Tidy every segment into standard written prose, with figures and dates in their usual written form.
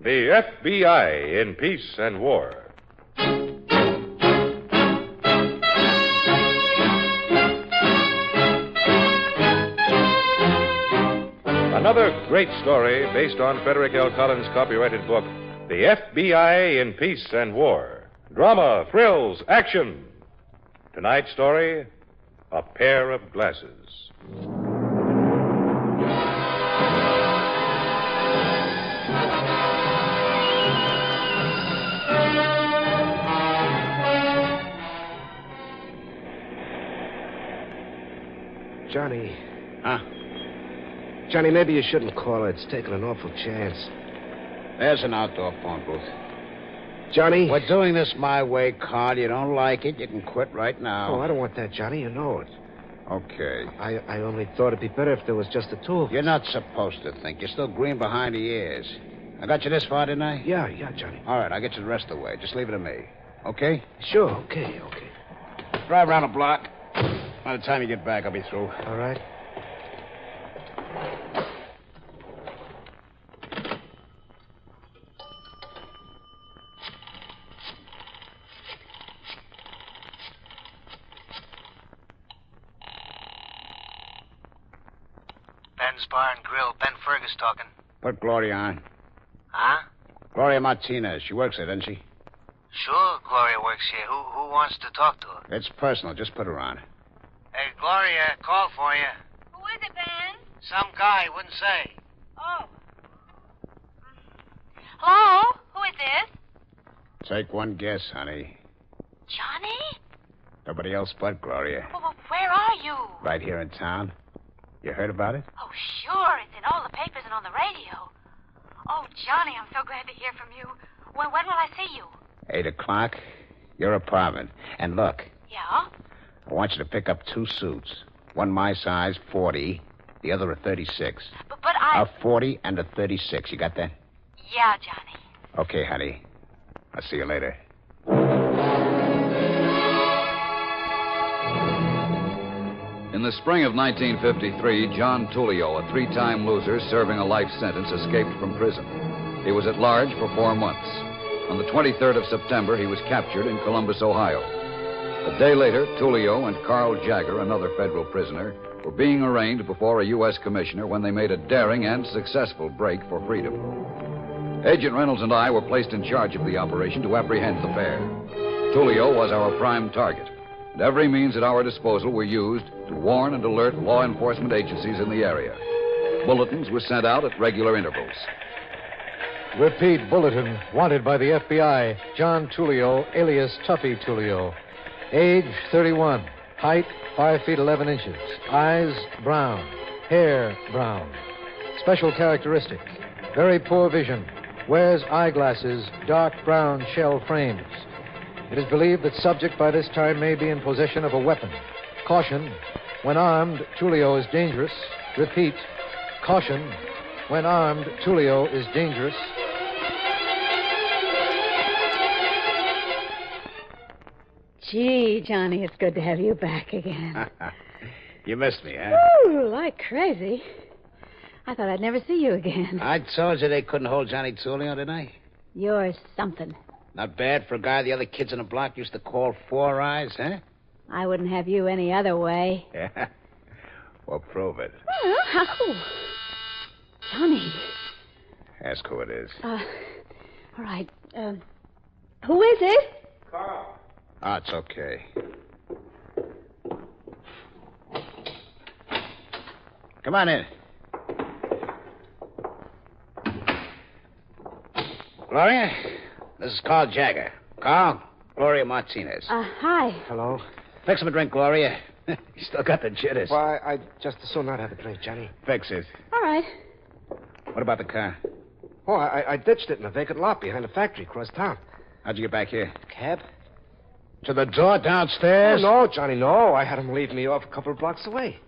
The FBI in Peace and War. Another great story based on Frederick L. Collins' copyrighted book, The FBI in Peace and War. Drama, thrills, action. Tonight's story, A Pair of Glasses. Johnny. Huh? Johnny, maybe you shouldn't call her. It's taking an awful chance. There's an outdoor phone booth. Johnny? We're doing this my way, Carl. You don't like it, you can quit right now. Oh, I don't want that, Johnny. You know it. Okay. I only thought it'd be better if there was just the two of us. You're not supposed to think. You're still green behind the ears. I got you this far, didn't I? Yeah, Johnny. All right, I'll get you the rest of the way. Just leave it to me. Okay? Sure, okay. Drive around the block. By the time you get back, I'll be through. All right. Ben's Bar and Grill. Ben Fergus talking. Put Gloria on. Huh? Gloria Martinez. She works there, doesn't she? Sure, Gloria works here. Who wants to talk to her? It's personal. Just put her on. Hey, Gloria, call for you. Who is it, Ben? Some guy, wouldn't say. Oh. Hello? Who is this? Take one guess, honey. Johnny? Nobody else but Gloria. Well, where are you? Right here in town. You heard about it? Oh, sure. It's in all the papers and on the radio. Oh, Johnny, I'm so glad to hear from you. When will I see you? 8 o'clock. Your apartment. And look, Yeah? I want you to pick up 2 suits. One my size, 40. The other a 36. But I... A 40 and a 36. You got that? Yeah, Johnny. Okay, honey. I'll see you later. In the spring of 1953, John Tullio, a 3-time loser serving a life sentence, escaped from prison. He was at large for 4 months. On the 23rd of September, he was captured in Columbus, Ohio. A day later, Tullio and Carl Jagger, another federal prisoner, were being arraigned before a U.S. commissioner when they made a daring and successful break for freedom. Agent Reynolds and I were placed in charge of the operation to apprehend the pair. Tullio was our prime target, and every means at our disposal were used to warn and alert law enforcement agencies in the area. Bulletins were sent out at regular intervals. Repeat bulletin. Wanted by the FBI. John Tullio, alias Tuffy Tullio. Age, 31. Height, 5 feet 11 inches. Eyes, brown. Hair, brown. Special characteristics. Very poor vision. Wears eyeglasses, dark brown shell frames. It is believed that subject by this time may be in possession of a weapon. Caution. When armed, Tullio is dangerous. Repeat. Caution. When armed, Tullio is dangerous. Gee, Johnny, it's good to have you back again. You missed me, huh? Ooh, like crazy. I thought I'd never see you again. I told you they couldn't hold Johnny Tullio, didn't I? You're something. Not bad for a guy the other kids in the block used to call Four Eyes, huh? I wouldn't have you any other way. Yeah. Well, prove it. Oh, how? Johnny. Ask who it is. All right. Who is it? Carl. Oh, it's okay. Come on in. Gloria, this is Carl Jagger. Carl, Gloria Martinez. Hi. Hello. Fix him a drink, Gloria. You still got the jitters. Why, I just as soon not have a drink, Johnny. Fix it. All right. What about the car? Oh, I ditched it in a vacant lot behind a factory across town. How'd you get back here? Cab? To the door downstairs? Oh, no, Johnny, no. I had him leave me off a couple of blocks away.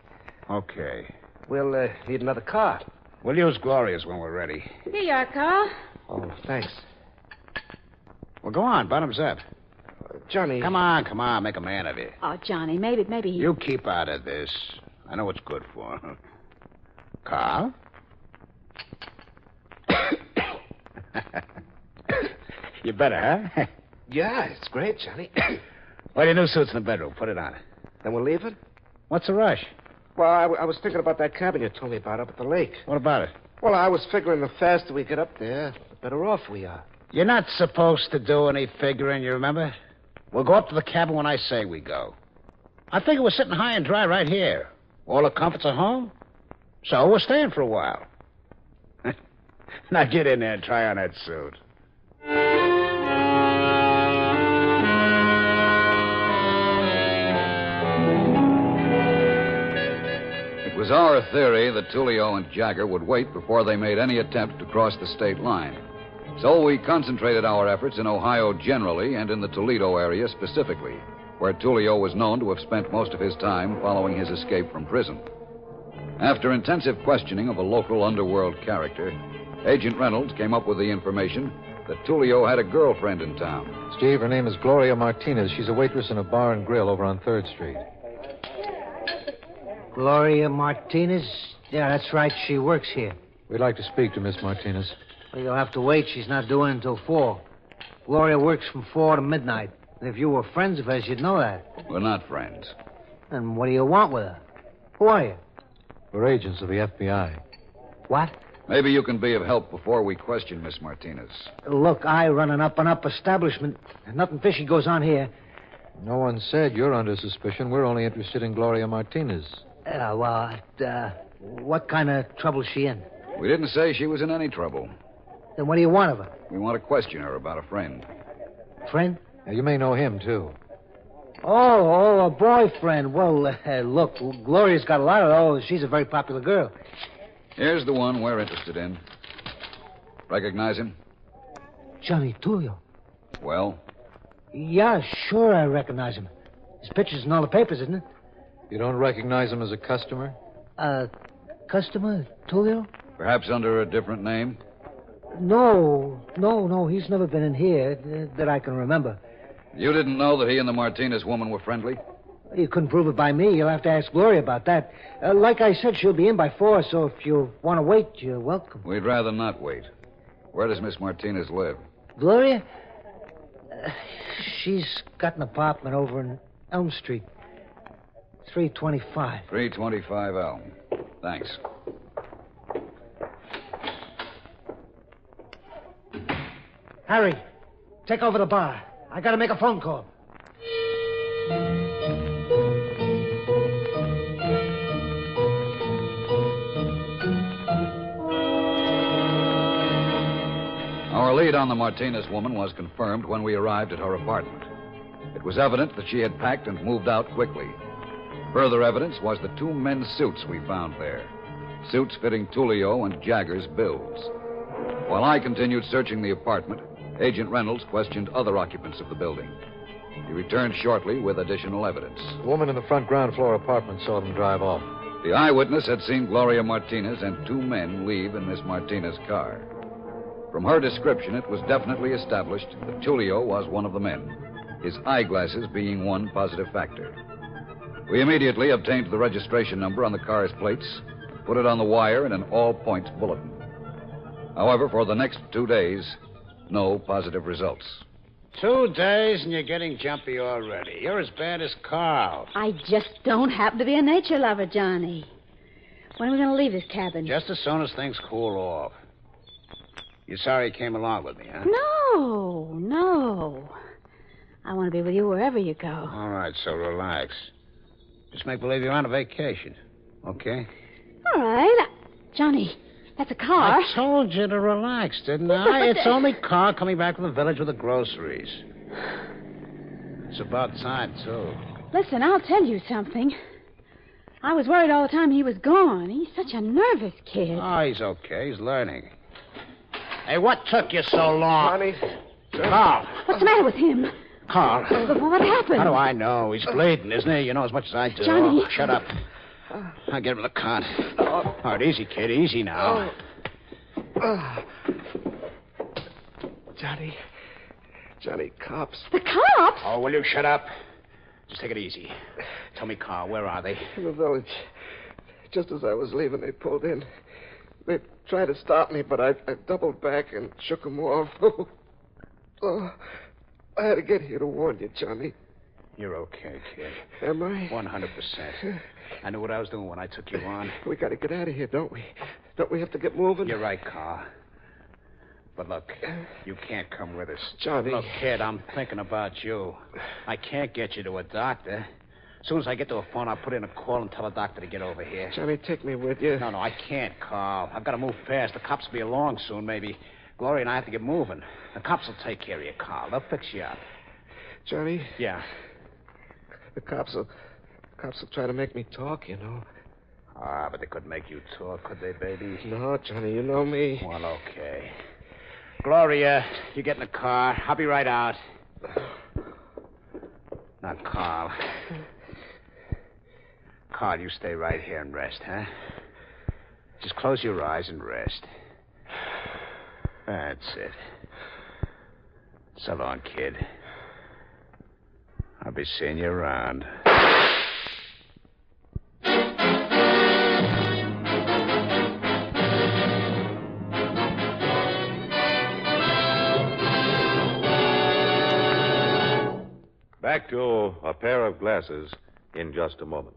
Okay. We'll need another car. We'll use Gloria's when we're ready. Here you are, Carl. Oh, thanks. Well, go on. Bottoms up. Johnny. Come on. Make a man of you. Oh, Johnny, maybe he... You keep out of this. I know what's good for. Carl? You better, huh? Yeah, it's great, Johnny. Well, your new suit's in the bedroom. Put it on. Then we'll leave it? What's the rush? Well, I was thinking about that cabin you told me about up at the lake. What about it? Well, I was figuring the faster we get up there, the better off we are. You're not supposed to do any figuring, you remember? We'll go up to the cabin when I say we go. I figure we're sitting high and dry right here. All the comforts are home. So we're staying for a while. Now get in there and try on that suit. It was our theory that Tullio and Jagger would wait before they made any attempt to cross the state line. So we concentrated our efforts in Ohio generally and in the Toledo area specifically, where Tullio was known to have spent most of his time following his escape from prison. After intensive questioning of a local underworld character, Agent Reynolds came up with the information that Tullio had a girlfriend in town. Steve, her name is Gloria Martinez. She's a waitress in a bar and grill over on 3rd Street. Gloria Martinez? Yeah, that's right. She works here. We'd like to speak to Miss Martinez. Well, you'll have to wait. She's not due in until 4. Gloria works from 4 to midnight. And if you were friends of hers, you'd know that. We're not friends. Then what do you want with her? Who are you? We're agents of the FBI. What? Maybe you can be of help before we question Miss Martinez. Look, I run an up-and-up establishment. Nothing fishy goes on here. No one said you're under suspicion. We're only interested in Gloria Martinez. What kind of trouble's she in? We didn't say she was in any trouble. Then what do you want of her? We want to question her about a friend. Friend? Now, you may know him, too. Oh, a boyfriend. Well, look, Gloria's got a lot of those. She's a very popular girl. Here's the one we're interested in. Recognize him? Johnny Tullio. Well? Yeah, sure I recognize him. His picture's in all the papers, isn't it? You don't recognize him as a customer? Customer? Tullio? Perhaps under a different name? No. He's never been in here that I can remember. You didn't know that he and the Martinez woman were friendly? You couldn't prove it by me. You'll have to ask Gloria about that. Like I said, she'll be in by 4, so if you want to wait, you're welcome. We'd rather not wait. Where does Miss Martinez live? Gloria? She's got an apartment over in Elm Street. 325. 325 Elm. Thanks. Harry, take over the bar. I got to make a phone call. Our lead on the Martinez woman was confirmed when we arrived at her apartment. It was evident that she had packed and moved out quickly. Further evidence was the 2 men's suits we found there. Suits fitting Tullio and Jagger's builds. While I continued searching the apartment, Agent Reynolds questioned other occupants of the building. He returned shortly with additional evidence. The woman in the front ground floor apartment saw them drive off. The eyewitness had seen Gloria Martinez and 2 men leave in Miss Martinez's car. From her description, it was definitely established that Tullio was one of the men, his eyeglasses being one positive factor. We immediately obtained the registration number on the car's plates, put it on the wire in an all-points bulletin. However, for the next 2 days, no positive results. 2 days and you're getting jumpy already. You're as bad as Carl. I just don't happen to be a nature lover, Johnny. When are we going to leave this cabin? Just as soon as things cool off. You're sorry you came along with me, huh? No. I want to be with you wherever you go. All right, so relax. Just make believe you're on a vacation, okay? All right. Johnny, that's a car. I told you to relax, didn't I? It's only Carl coming back from the village with the groceries. It's about time, too. Listen, I'll tell you something. I was worried all the time he was gone. He's such a nervous kid. Oh, he's okay. He's learning. Hey, what took you so long? Johnny. Carl. What's the matter with him? Carl. What happened? How do I know? He's bleeding, isn't he? You know as much as I do. Johnny. Oh, shut up. I'll get him in the cot. All right, easy, kid. Easy now. Johnny, cops. The cops? Oh, will you shut up? Just take it easy. Tell me, Carl, where are they? In the village. Just as I was leaving, they pulled in. They tried to stop me, but I doubled back and shook them off. Oh, I had to get here to warn you, Johnny. You're okay, kid. Am I? 100%. I knew what I was doing when I took you on. We got to get out of here, don't we? Don't we have to get moving? You're right, Carl. But look, you can't come with us. Johnny. Look, kid, I'm thinking about you. I can't get you to a doctor. As soon as I get to a phone, I'll put in a call and tell a doctor to get over here. Johnny, take me with you. No, I can't, Carl. I've got to move fast. The cops will be along soon, maybe. Gloria and I have to get moving. The cops will take care of you, Carl. They'll fix you up. Johnny? Yeah. The cops will try to make me talk, you know. Ah, but they couldn't make you talk, could they, baby? No, Johnny, you know me. Well, okay. Gloria, you get in the car. I'll be right out. Now, Carl. Carl, you stay right here and rest, huh? Just close your eyes and rest. That's it. So long, kid. I'll be seeing you around. Back to a pair of glasses in just a moment.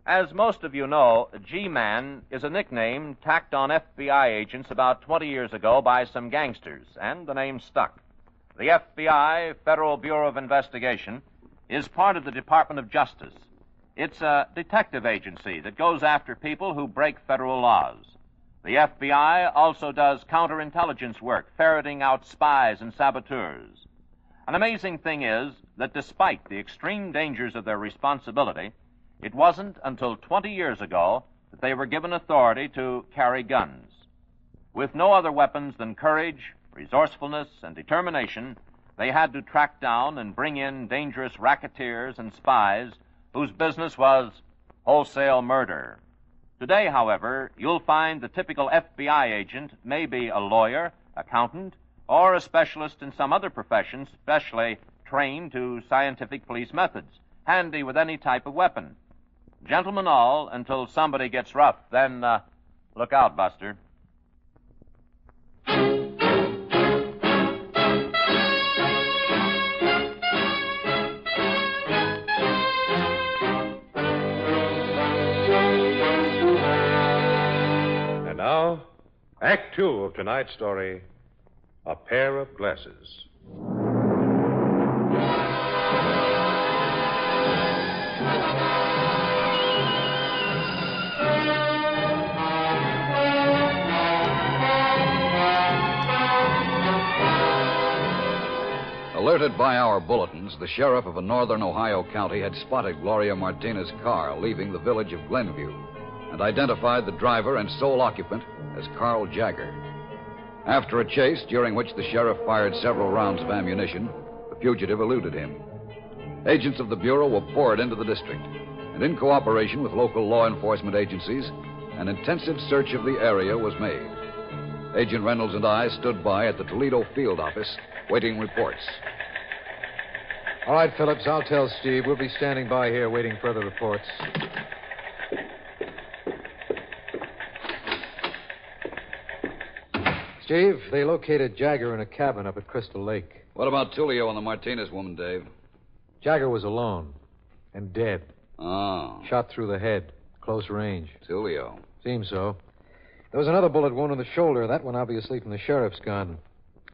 As most of you know, G-Man is a nickname tacked on FBI agents about 20 years ago by some gangsters, and the name stuck. The FBI, Federal Bureau of Investigation, is part of the Department of Justice. It's a detective agency that goes after people who break federal laws. The FBI also does counterintelligence work, ferreting out spies and saboteurs. An amazing thing is that despite the extreme dangers of their responsibility, it wasn't until 20 years ago that they were given authority to carry guns. With no other weapons than courage, resourcefulness, and determination, they had to track down and bring in dangerous racketeers and spies whose business was wholesale murder. Today, however, you'll find the typical FBI agent may be a lawyer, accountant, or a specialist in some other profession specially trained to scientific police methods, handy with any type of weapon. Gentlemen all, until somebody gets rough, then look out, Buster. And now, Act Two of tonight's story, A Pair of Glasses. Alerted by our bulletins, the sheriff of a northern Ohio county had spotted Gloria Martinez's car leaving the village of Glenview and identified the driver and sole occupant as Carl Jagger. After a chase during which the sheriff fired several rounds of ammunition, the fugitive eluded him. Agents of the Bureau were poured into the district, and in cooperation with local law enforcement agencies, an intensive search of the area was made. Agent Reynolds and I stood by at the Toledo field office, waiting reports. All right, Phillips, I'll tell Steve. We'll be standing by here waiting further reports. Steve, they located Jagger in a cabin up at Crystal Lake. What about Tulio and the Martinez woman, Dave? Jagger was alone and dead. Oh. Shot through the head, close range. Tulio. Seems so. There was another bullet wound in the shoulder, that one obviously from the sheriff's gun.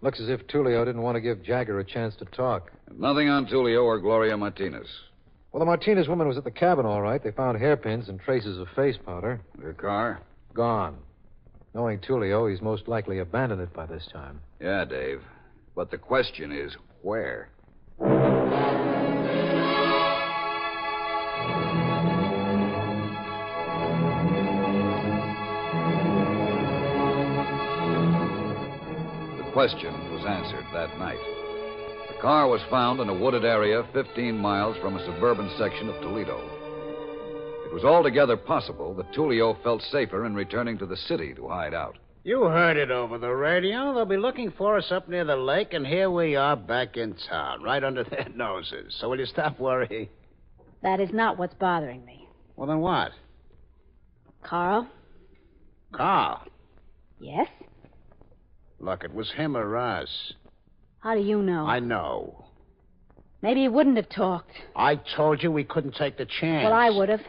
Looks as if Tulio didn't want to give Jagger a chance to talk. Nothing on Tulio or Gloria Martinez. Well, the Martinez woman was at the cabin, all right. They found hairpins and traces of face powder. Her car? Gone. Knowing Tulio, he's most likely abandoned it by this time. Yeah, Dave. But the question is, where? The question was answered that night. The car was found in a wooded area 15 miles from a suburban section of Toledo. It was altogether possible that Tulio felt safer in returning to the city to hide out. You heard it over the radio. They'll be looking for us up near the lake, and here we are back in town, right under their noses. So will you stop worrying? That is not what's bothering me. Well, then what? Carl? Carl. Yes? Look, it was him or us. How do you know? I know. Maybe he wouldn't have talked. I told you we couldn't take the chance. Well, I would have.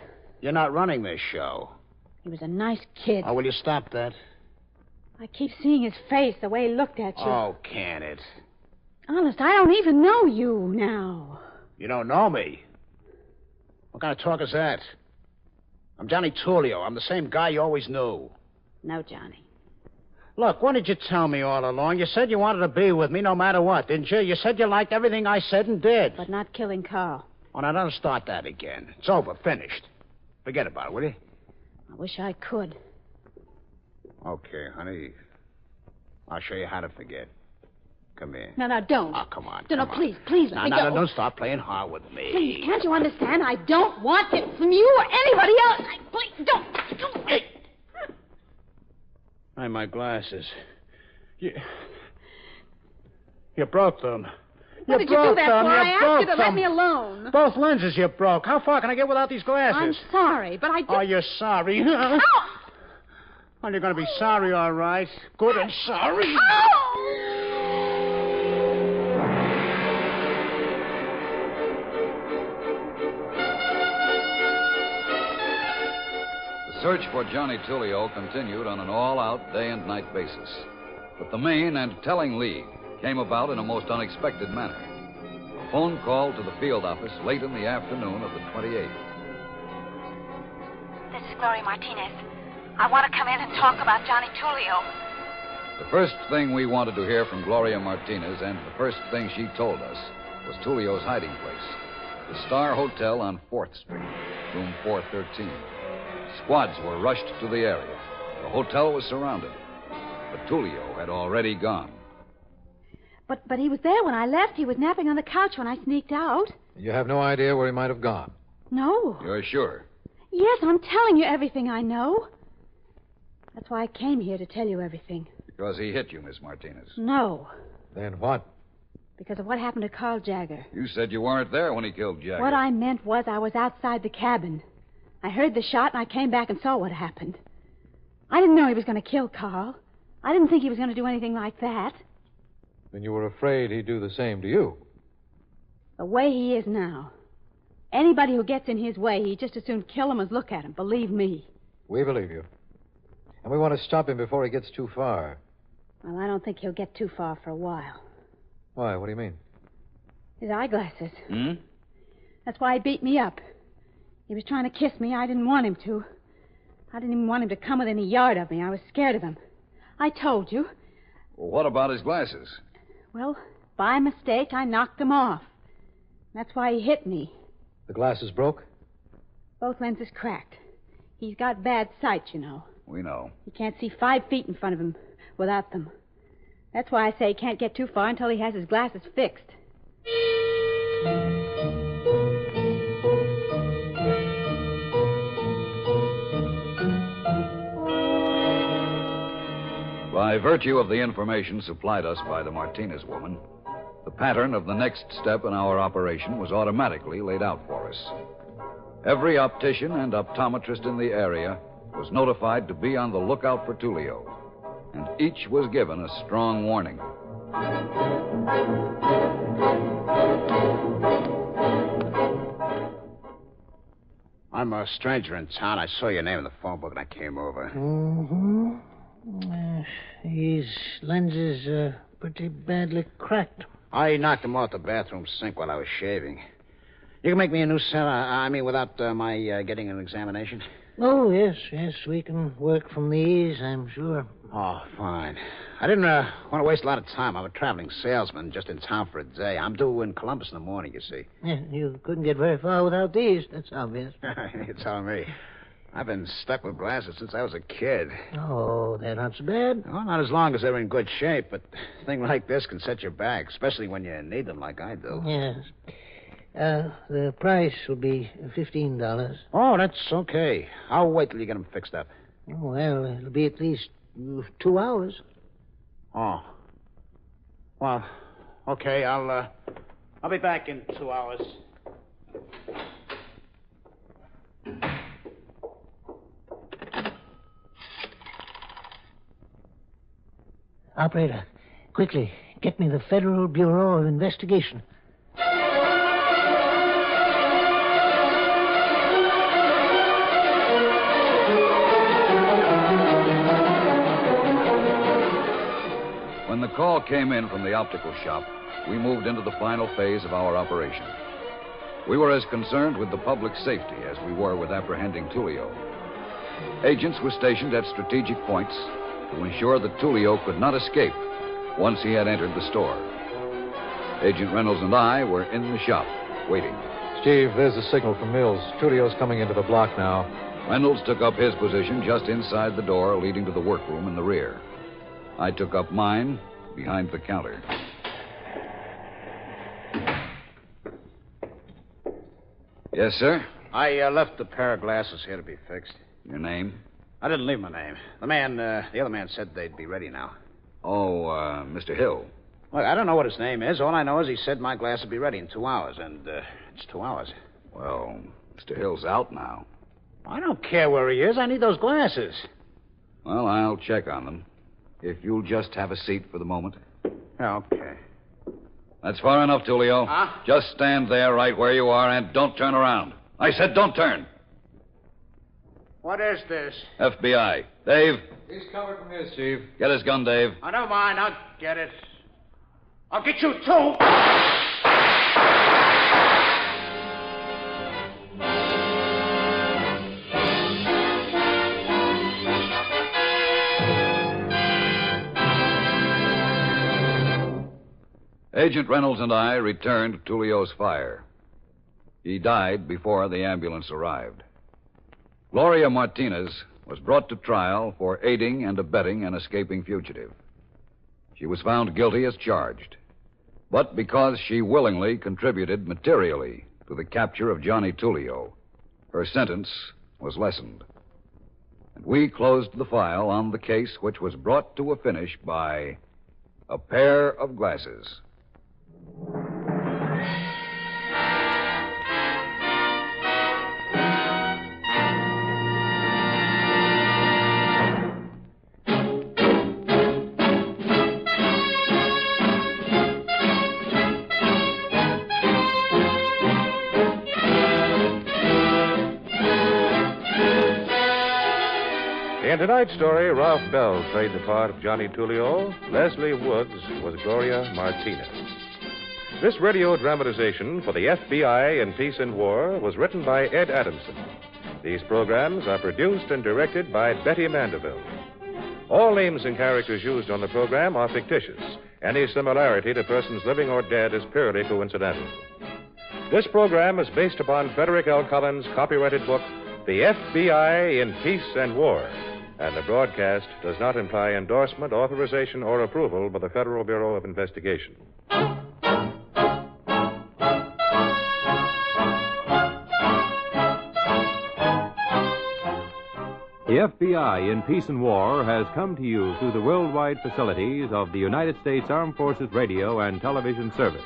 You're not running this show. He was a nice kid. Oh, will you stop that? I keep seeing his face, the way he looked at you. Oh, can it? Honest, I don't even know you now. You don't know me? What kind of talk is that? I'm Johnny Tullio. I'm the same guy you always knew. No, Johnny. Look, what did you tell me all along? You said you wanted to be with me no matter what, didn't you? You said you liked everything I said and did. But not killing Carl. Oh, now don't start that again. It's over. Finished. Forget about it, will you? I wish I could. Okay, honey. I'll show you how to forget. Come here. No, don't. Oh, come on. No, please, let me go. No, don't start playing hard with me. Please, can't you understand? I don't want it from you or anybody else. Please, don't. Hey. Hey, my glasses. You broke them. What did you do that for? I asked you to let me alone. Both lenses you broke. How far can I get without these glasses? I'm sorry, but I just... Oh, you're sorry. Ow! Well, you're going to be sorry, all right. Good and sorry. The search for Johnny Tullio continued on an all-out day and night basis. But the main and telling lead came about in a most unexpected manner. A phone call to the field office late in the afternoon of the 28th. This is Gloria Martinez. I want to come in and talk about Johnny Tullio. The first thing we wanted to hear from Gloria Martinez, and the first thing she told us, was Tullio's hiding place, the Star Hotel on 4th Street, room 413. Squads were rushed to the area. The hotel was surrounded, but Tullio had already gone. But he was there when I left. He was napping on the couch when I sneaked out. You have no idea where he might have gone? No. You're sure? Yes, I'm telling you everything I know. That's why I came here, to tell you everything. Because he hit you, Miss Martinez. No. Then what? Because of what happened to Carl Jagger. You said you weren't there when he killed Jagger. What I meant was I was outside the cabin. I heard the shot, and I came back and saw what happened. I didn't know he was going to kill Carl. I didn't think he was going to do anything like that. Then you were afraid he'd do the same to you. The way he is now. Anybody who gets in his way, he'd just as soon kill him as look at him. Believe me. We believe you. And we want to stop him before he gets too far. Well, I don't think he'll get too far for a while. Why? What do you mean? His eyeglasses. Hmm? That's why he beat me up. He was trying to kiss me. I didn't want him to. I didn't even want him to come within a yard of me. I was scared of him. I told you. Well, what about his glasses? Well, by mistake, I knocked them off. That's why he hit me. The glasses broke? Both lenses cracked. He's got bad sight, you know. We know. He can't see 5 feet in front of him without them. That's why I say he can't get too far until he has his glasses fixed. By virtue of the information supplied us by the Martinez woman, the pattern of the next step in our operation was automatically laid out for us. Every optician and optometrist in the area was notified to be on the lookout for Tullio, and each was given a strong warning. I'm a stranger in town. I saw your name in the phone book and I came over. Mm-hmm. His lenses are pretty badly cracked. I knocked them off the bathroom sink while I was shaving. You can make me a new set, without my getting an examination? Oh, yes, we can work from these, I'm sure. Oh, fine. I didn't want to waste a lot of time. I'm a traveling salesman just in town for a day. I'm due in Columbus in the morning, you see. Yeah, you couldn't get very far without these, that's obvious. You're telling me. I've been stuck with glasses since I was a kid. Oh, they're not so bad. Well, not as long as they're in good shape, but a thing like this can set you back, especially when you need them like I do. Yes. The price will be $15. Oh, that's okay. I'll wait till you get them fixed up. Oh, well, it'll be at least 2 hours. Oh. Well, okay, I'll be back in 2 hours. Operator, Quickly, get me the Federal Bureau of Investigation. When the call came in from the optical shop, we moved into the final phase of our operation. We were as concerned with the public's safety as we were with apprehending Tullio. Agents were stationed at strategic points to ensure that Tullio could not escape once he had entered the store. Agent Reynolds and I were in the shop, waiting. Steve, there's a signal from Mills. Tullio's coming into the block now. Reynolds took up his position just inside the door leading to the workroom in the rear. I took up mine behind the counter. Yes, sir? I left a pair of glasses here to be fixed. Your name? I didn't leave my name. The other man said they'd be ready now. Oh, Mr. Hill. Look, I don't know what his name is. All I know is he said my glass would be ready in 2 hours, and it's 2 hours. Well, Mr. Hill's out now. I don't care where he is. I need those glasses. Well, I'll check on them. If you'll just have a seat for the moment. Okay. That's far enough, Tullio. Huh? Just stand there right where you are and don't turn around. I said don't turn. What is this? FBI. Dave, He's covered from here, Steve. get his gun, Dave. I don't mind. I'll get it. I'll get you, too. Agent Reynolds and I returned to Tullio's fire. He died before the ambulance arrived. Gloria Martinez was brought to trial for aiding and abetting an escaping fugitive. She was found guilty as charged. But because she willingly contributed materially to the capture of Johnny Tullio, her sentence was lessened. And we closed the file on the case which was brought to a finish by a pair of glasses. In tonight's story, Ralph Bell played the part of Johnny Tullio. Leslie Woods was Gloria Martinez. This radio dramatization for the FBI in Peace and War was written by Ed Adamson. These programs are produced and directed by Betty Mandeville. All names and characters used on the program are fictitious. Any similarity to persons living or dead is purely coincidental. This program is based upon Frederick L. Collins' copyrighted book, The FBI in Peace and War, and the broadcast does not imply endorsement, authorization, or approval by the Federal Bureau of Investigation. The FBI in Peace and War has come to you through the worldwide facilities of the United States Armed Forces Radio and Television Service.